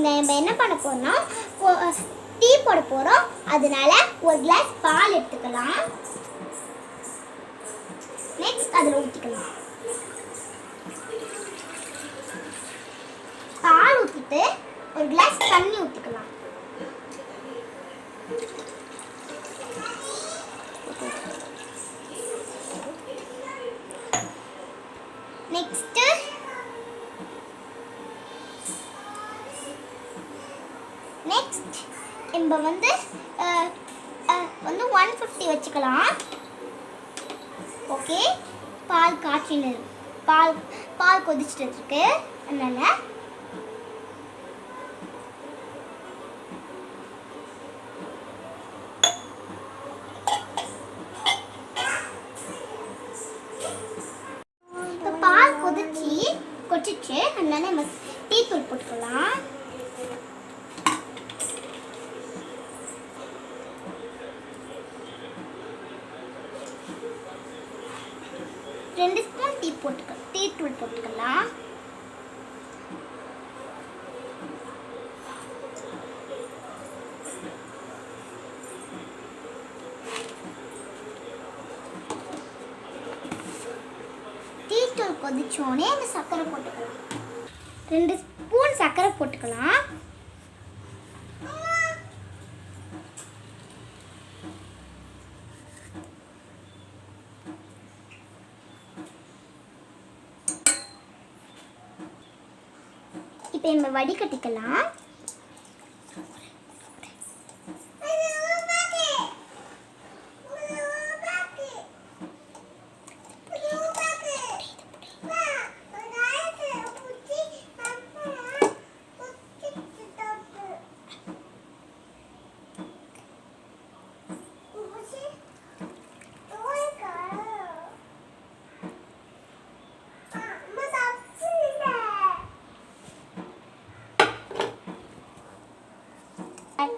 நம்ம என்ன பண்ண போறோம்னா டீ போட போறோம். அதனால ஒரு கிளாஸ் பால் எடுத்துக்கலாம். நெக்ஸ்ட் அதில் ஊற்றிக்கலாம். பால் ஊற்றிட்டு ஒரு கிளாஸ் தண்ணி ஊற்றிக்கலாம். நெக்ஸ்ட் நம்ம வந்து 150 வச்சுக்கலாம். ஓகே, பால் காய்ச்சின்னு பால் கொதிச்சுட்டு இருக்கு. அதனால இப்போ பால் கொதிச்சு அதனால நம்ம டீ தூள் போட்டுக்கலாம். 2 ஸ்பூன் டீ தூள் போட்டுக்கலாம். டீ தூள் கொதிச்சோடனே அந்த சர்க்கரை போட்டுக்கலாம். 2 ஸ்பூன் சர்க்கரை போட்டுக்கலாம். இப்போ நம்ம வடிகட்டிக்கலாம்.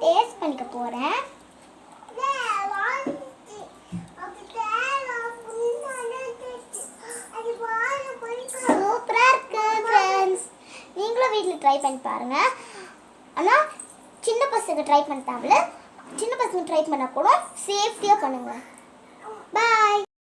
டேஸ்ட் பண்ணிக்க போறேன். சூப்பரா இருக்கு ஃப்ரெண்ட்ஸ். நீங்களும் வீட்டில் ட்ரை பண்ணி பாருங்க. ஆனால் சின்ன பசங்க ட்ரை பண்ண தேவையில்ல. சின்ன பசங்க ட்ரை பண்ணால் கூட சேஃப்டியாக பண்ணுங்க. பாய்.